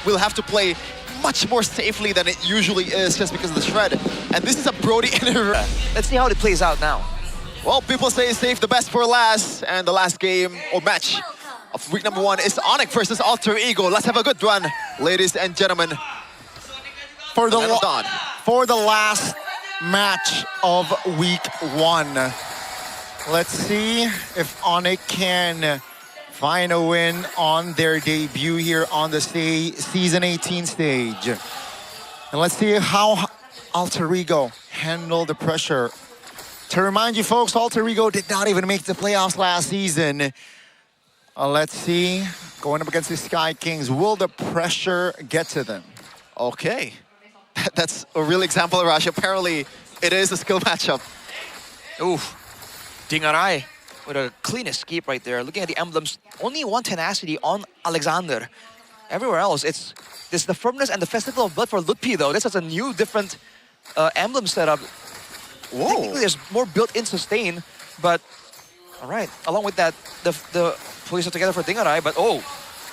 will have to play much more safely than it usually is just because of the shred. And this is a Brody in a... Let's see how it plays out now. Well, people say save the best for last, and the last game or match of week number 1 is ONIC versus Alter Ego. Let's have a good one, ladies and gentlemen. For the last match of week 1. Let's see if ONIC can find a win on their debut here on the Season 18 stage. And let's see how Alter Ego handled the pressure. To remind you folks, Alter Ego did not even make the playoffs last season. Let's see, going up against the Sky Kings, will the pressure get to them? Okay, that's a real example, Rush. Apparently, it is a skill matchup. Oof, Dingarai with a clean escape right there. Looking at the emblems, only one tenacity on Alexander. Everywhere else, it's the firmness and the Festival of Blood for Lutpi though. This is a new, different emblem setup. Whoa. Technically, there's more built-in sustain, but all right. Along with that, the police are together for Dingarai, but oh.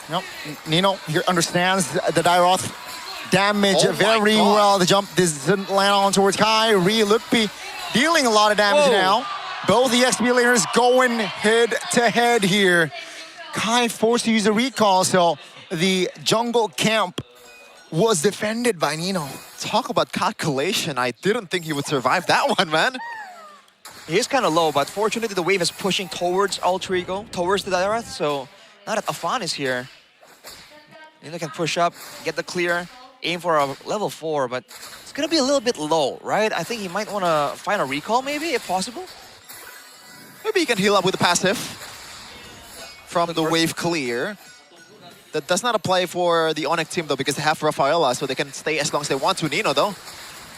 Nope. Nino here understands the Dairoth damage very well. The jump doesn't land on towards Kyrie. Lutpi dealing a lot of damage now. Both the XP laners going head-to-head here. Kai forced to use a recall, so the jungle camp was defended by Nino. Talk about calculation. I didn't think he would survive that one, man. He is kind of low, but fortunately the wave is pushing towards Alter Ego, towards the Dairoth, so now that Afan is here, Nino can push up, get the clear, aim for a level 4, but it's going to be a little bit low, right? I think he might want to find a recall maybe, if possible. Maybe he can heal up with the passive from the wave clear. That does not apply for the ONIC team though, because they have Rafaela, so they can stay as long as they want to. Nino though.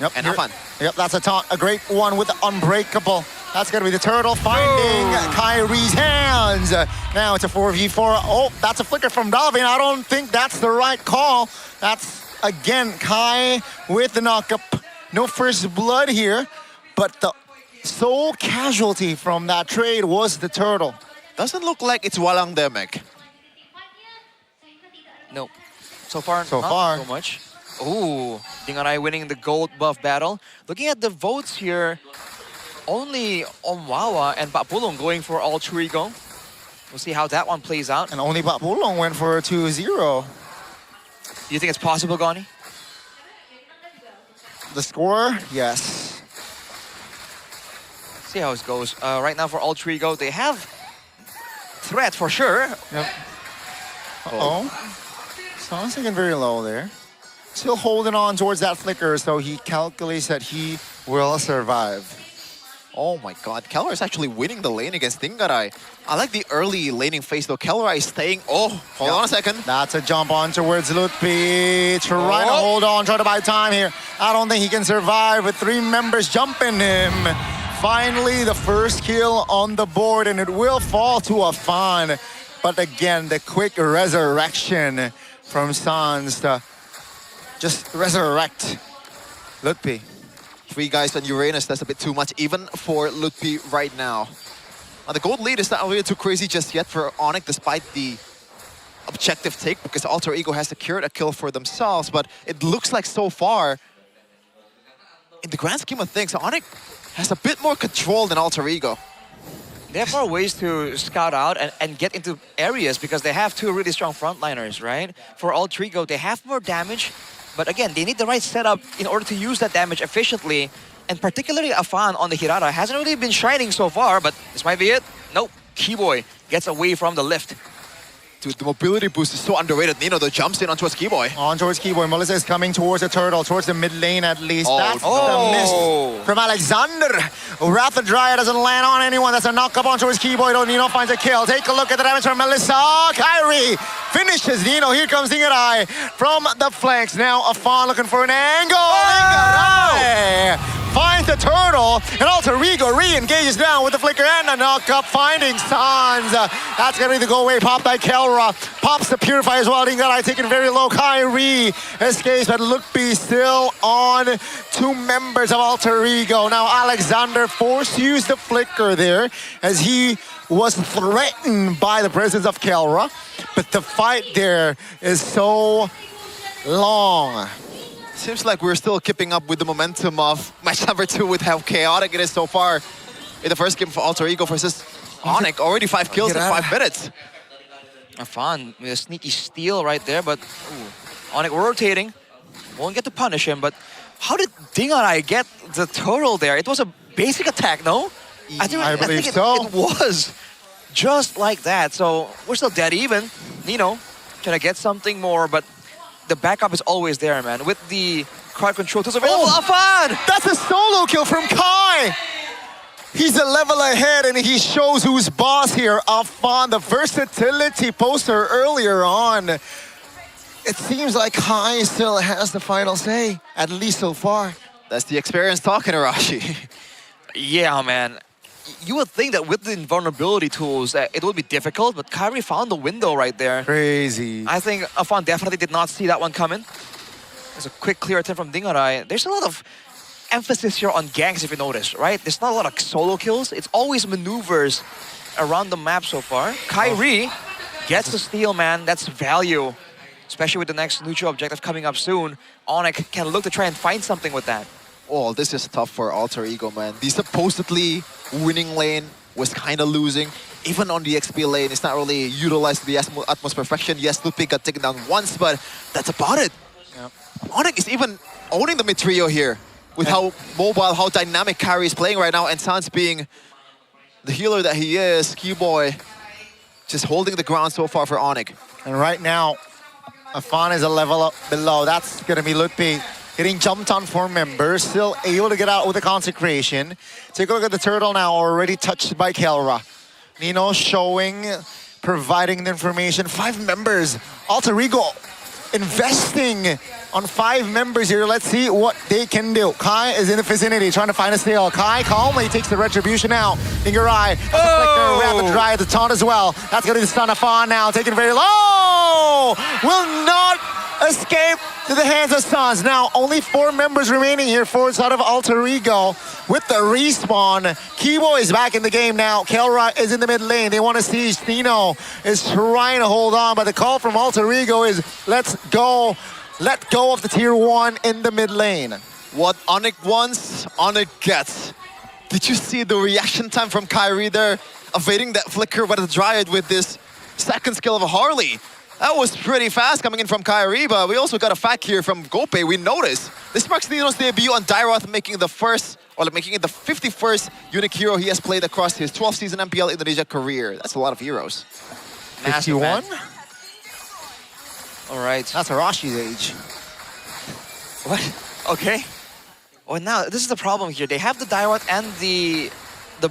Yep. And have fun. Yep, that's a taunt, a great one with the Unbreakable. That's gonna be the turtle finding Kyrie's hands. Now it's a 4v4. Oh, that's a flicker from Dalvin. I don't think that's the right call. That's again Kai with the knockup. No first blood here, but the sole casualty from that trade was the turtle. Doesn't look like it's Walang Demek. No. So far, not so much. Ooh, Dingarai winning the gold buff battle. Looking at the votes here, only Omwawa and Papulong going for Alter Ego. We'll see how that one plays out. And only Papulong went for a 2-0. Do you think it's possible, Goni? The score? Yes. See how it goes. Right now for Alter Ego, they have threat for sure. Yep. Uh-oh. Sounds like very low there. Still holding on towards that flicker, so he calculates that he will survive. Oh my god, Kellerai is actually winning the lane against Dingarai. I like the early laning phase though. Kellerai is staying... Oh, hold on a second. That's a jump on towards Lutpi. Trying to hold on, try to buy time here. I don't think he can survive with 3 members jumping him. Finally, the first kill on the board, and it will fall to Afan. But again, the quick resurrection from Sans to just resurrect Lutpi. 3 guys on Uranus, that's a bit too much, even for Lutpi right now. The gold lead is not really too crazy just yet for ONIC, despite the objective take, because Alter Ego has secured a kill for themselves, but it looks like so far, in the grand scheme of things, ONIC has a bit more control than Alter Ego. They have more ways to scout out and get into areas because they have 2 really strong frontliners, right? For Alter Ego, they have more damage, but again, they need the right setup in order to use that damage efficiently. And particularly Afan on the Hirara hasn't really been shining so far, but this might be it. Nope, Keyboy gets away from the lift. Dude, the mobility boost is so underrated. Nino though jumps in onto a Keyboy. On towards Keyboy. Melissa is coming towards the turtle, towards the mid lane at least. Oh, that's the miss from Alexander. Wrath of Dryad doesn't land on anyone. That's a knock up on towards Keyboy. Though Nino finds a kill. Take a look at the damage from Melissa. Kyrie finishes Nino. Here comes Dingarai from the flanks. Now Afan looking for an angle. Dingarai finds the turtle, and Alter Ego re-engages down with the flicker and a knock-up, finding Sans. That's gonna be the go-away pop by Kelra. Pops the Purify as well. Dingarai taken very low. Kyrie escapes, but Lutpi still on 2 members of Alter Ego. Now Alexander forced to use the flicker there as he was threatened by the presence of Kelra. But the fight there is so long. Seems like we're still keeping up with the momentum of match number 2 with how chaotic it is so far in the first game for Alter Ego versus ONIC. Already 5 kills in 5 minutes. Afan with a sneaky steal right there, but ONIC rotating. Won't get to punish him, but how did Dingarai get the turtle there? It was a basic attack, no? I believe think so. It was just like that. So we're still dead even. Nino trying to get something more, but the backup is always there, man. With the crowd control tools available, Afan! That's a solo kill from Kai! He's a level ahead and he shows who's boss here. Afan, the versatility poster earlier on. It seems like Kai still has the final say, at least so far. That's the experience talking, Arashi. Yeah, man. You would think that with the invulnerability tools that it would be difficult, but Kyrie found the window right there. Crazy. I think Afan definitely did not see that one coming. There's a quick clear attempt from Dingarai. There's a lot of emphasis here on ganks, if you notice, right? There's not a lot of solo kills. It's always maneuvers around the map so far. Kyrie gets the steal, man. That's value. Especially with the next neutral objective coming up soon. ONIC can look to try and find something with that. Oh, this is tough for Alter Ego, man. The supposedly winning lane was kind of losing. Even on the XP lane, it's not really utilized to the utmost perfection. Yes, Lupi got taken down once, but that's about it. Yep. ONIC is even owning the mid trio here with how mobile, how dynamic Kyrie is playing right now, and Sans being the healer that he is, Keyboy just holding the ground so far for ONIC. And right now, Afan is a level up below. That's going to be Lutpi getting jumped on 4 members, still able to get out with the consecration. Take a look at the turtle now, already touched by Kelra. Nino showing, providing the information. 5 members, Alter Ego investing on 5 members here. Let's see what they can do. Kai is in the vicinity, trying to find a steal. Kai calmly takes the retribution now. Dingarai, rapid dry at the taunt as well. That's going to be the stun of Afan now, taken very low. Will not escape to the hands of Sans. Now, only 4 members remaining here for side of Alter Ego with the respawn. Kibo is back in the game now. Kelra is in the mid lane. They want to siege. Nino is trying to hold on, but the call from Alter Ego is let's go. Let go of the tier 1 in the mid lane. What ONIC wants, ONIC gets. Did you see the reaction time from Kyrie there? Evading that flicker by the Dryad with this second skill of a Harley. That was pretty fast coming in from Kyrie, but we also got a fact here from Gope. We noticed this marks Nino's debut on Dairoth, making the first, or making it the 51st unique hero he has played across his 12-season MPL Indonesia career. That's a lot of heroes. 51? All right. That's Arashi's age. What? Okay. Well, now, this is the problem here. They have the Dairoth and the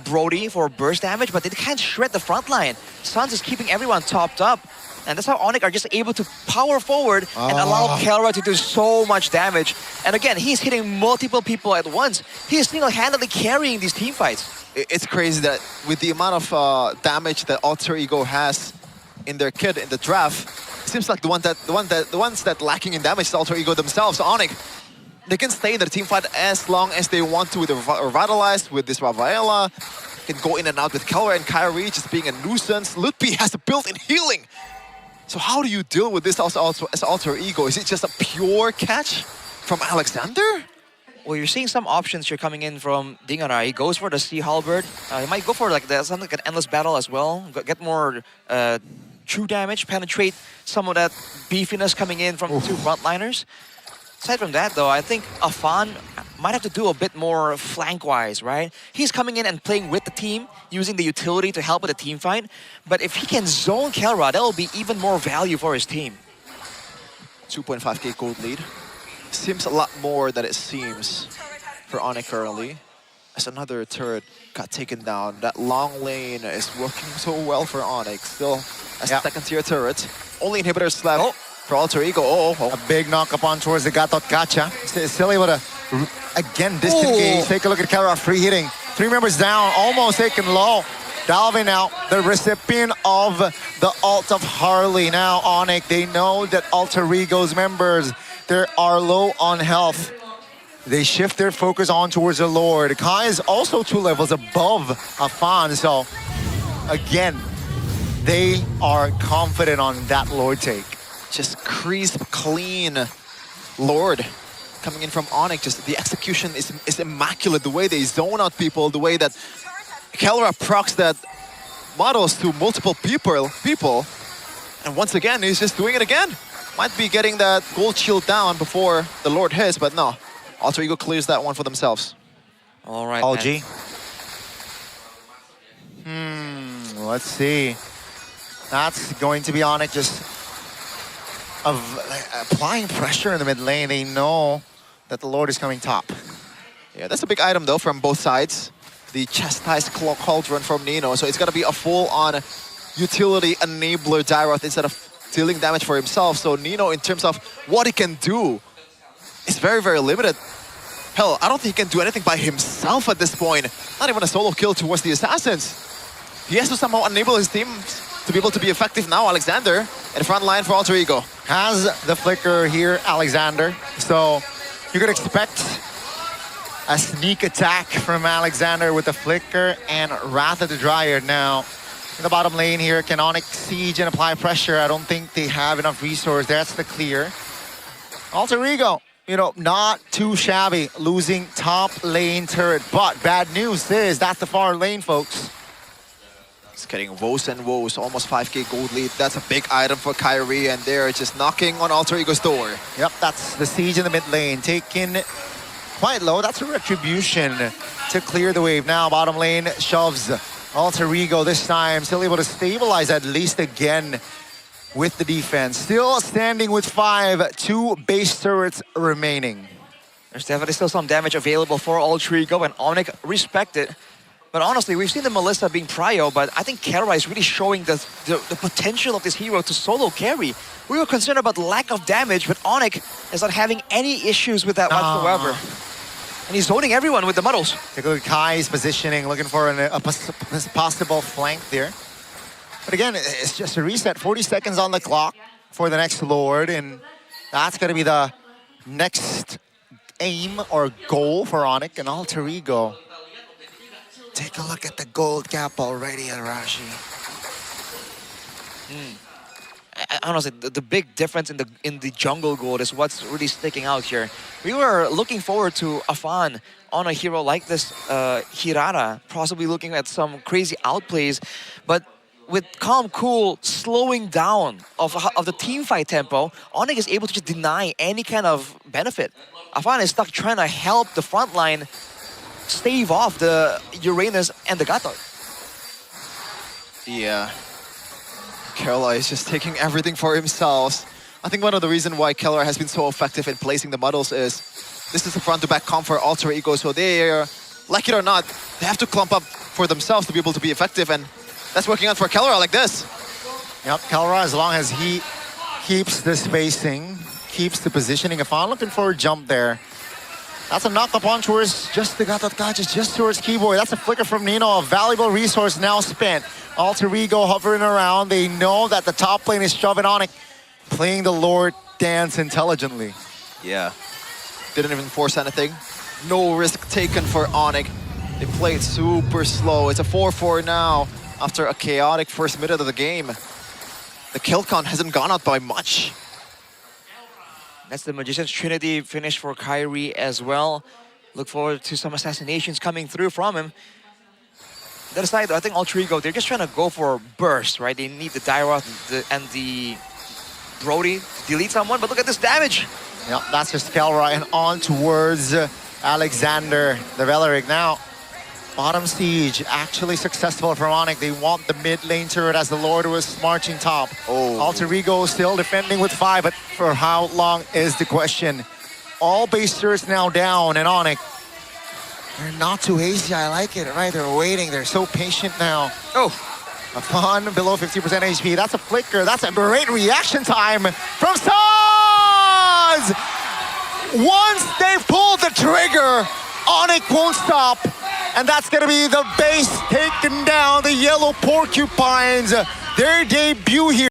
Brody for burst damage, but they can't shred the front line. Sans is keeping everyone topped up. And that's how ONIC are just able to power forward and allow Kelra to do so much damage. And again, he's hitting multiple people at once. He is single-handedly carrying these team fights. It's crazy that with the amount of damage that Alter Ego has in their kit in the draft, it seems like the ones that lacking in damage is Alter Ego themselves. ONIC, they can stay in their team fight as long as they want to with the Revitalized, with this Ravaela. Can go in and out with Kelra and Kyrie just being a nuisance. Lutpi has a built-in healing. So how do you deal with this also as Alter Ego? Is it just a pure catch from Alexander? Well, you're seeing some options here coming in from Dingarai. He goes for the Sea Halberd. He might go for something like an Endless Battle as well. Get more true damage, penetrate some of that beefiness coming in from the 2 frontliners. Aside from that, though, I think Afan might have to do a bit more flank-wise, right? He's coming in and playing with the team, using the utility to help with the team fight. But if he can zone Kelra, that will be even more value for his team. 2.5k gold lead. Seems a lot more than it seems for ONIC currently. As another turret got taken down. That long lane is working so well for ONIC. Still as a second-tier turret. Only inhibitors left. For Alter Ego, a big knock up on towards the Gatot Gacha. Still able to, again, disengage. Take a look at Kelra, free hitting. 3 members down, almost taken low. Dalvin out, the recipient of the ult of Harley. Now ONIC, they know that Alter Ego's members, they are low on health. They shift their focus on towards the Lord. Kai is also 2 levels above Afan, so again, they are confident on that Lord take. Just crisp, clean Lord coming in from ONIC, just the execution is immaculate. The way they zone out people, the way that Kelra procs that models to multiple people. And once again, he's just doing it again. Might be getting that gold shield down before the Lord hits, but no. Alter Ego clears that one for themselves. All right, OG. Let's see. That's going to be ONIC just applying pressure in the mid lane. They know that the Lord is coming top. Yeah, that's a big item though from both sides. The chastised cauldron from Nino, so it's gonna be a full-on utility enabler Dairoth instead of dealing damage for himself. So Nino, in terms of what he can do, is very, very limited. Hell, I don't think he can do anything by himself at this point. Not even a solo kill towards the Assassins. He has to somehow enable his team to be able to be effective now. Alexander in front line for Alter Ego. Has the flicker here, Alexander. So you could expect a sneak attack from Alexander with the flicker and Wrath of the Dryad now. In the bottom lane here, can ONIC siege and apply pressure? I don't think they have enough resource. That's the clear. Alter Ego, you know, not too shabby, losing top lane turret. But bad news is that's the far lane, folks. It's getting woes and woes, almost 5k gold lead. That's a big item for Kyrie, and they're just knocking on Alter Ego's door. Yep, that's the siege in the mid lane. Taken quite low. That's a retribution to clear the wave. Now bottom lane shoves Alter Ego this time, still able to stabilize at least again with the defense. Still standing with 5, 2 base turrets remaining. There's definitely still some damage available for Alter Ego, and ONIC respect it. But honestly, we've seen the Melissa being prio, but I think Kelra is really showing the potential of this hero to solo carry. We were concerned about lack of damage, but ONIC is not having any issues with that whatsoever. And he's zoning everyone with the muddles. Take a look at Kai's positioning, looking for a possible flank there. But again, it's just a reset. 40 seconds on the clock for the next Lord, and that's going to be the next aim or goal for ONIC and Alter Ego. Take a look at the gold cap already, Arashi. Honestly, the big difference in the jungle gold is what's really sticking out here. We were looking forward to Afan on a hero like this, Hirara, possibly looking at some crazy outplays, but with Calm Cool slowing down of the teamfight tempo, ONIC is able to just deny any kind of benefit. Afan is stuck trying to help the front line stave off the Uranus and the Gatot. Yeah. Kelra is just taking everything for himself. I think one of the reasons why Kelra has been so effective in placing the muddles is this is a front-to-back comp for Alter Ego, so they, like it or not, they have to clump up for themselves to be able to be effective, and that's working out for Kelra like this. Yep, Kelra, as long as he keeps the spacing, keeps the positioning. If I'm looking for a jump there, that's a knock-up on towards just the Gatot Gadgets, just towards Keyboy. That's a flicker from Nino, a valuable resource now spent. Alter Ego hovering around. They know that the top lane is shoving ONIC, playing the Lord dance intelligently. Yeah. Didn't even force anything. No risk taken for ONIC. They played super slow. It's a 4-4 now after a chaotic first minute of the game. The kill count hasn't gone out by much. That's the Magician's Trinity finish for Kyrie as well. Look forward to some assassinations coming through from him. The other side, I think Alter Ego, they're just trying to go for burst, right? They need the Dairoth and the Brody to delete someone, but look at this damage. Yep, that's just Kelra and on towards Alexander, the Veleric. Now, bottom siege actually successful for ONIC. They want the mid lane turret as the Lord was marching top. Oh. Alter Ego still defending with 5, but for how long is the question. All base turrets now down, and ONIC, they're not too hasty. I like it, right? They're waiting. They're so patient now. Oh. Afan below 50% HP. That's a flicker. That's a great reaction time from Stars! Once they pull the trigger, ONIC won't stop. And that's going to be the base taken down, the Yellow Porcupines. Their debut here.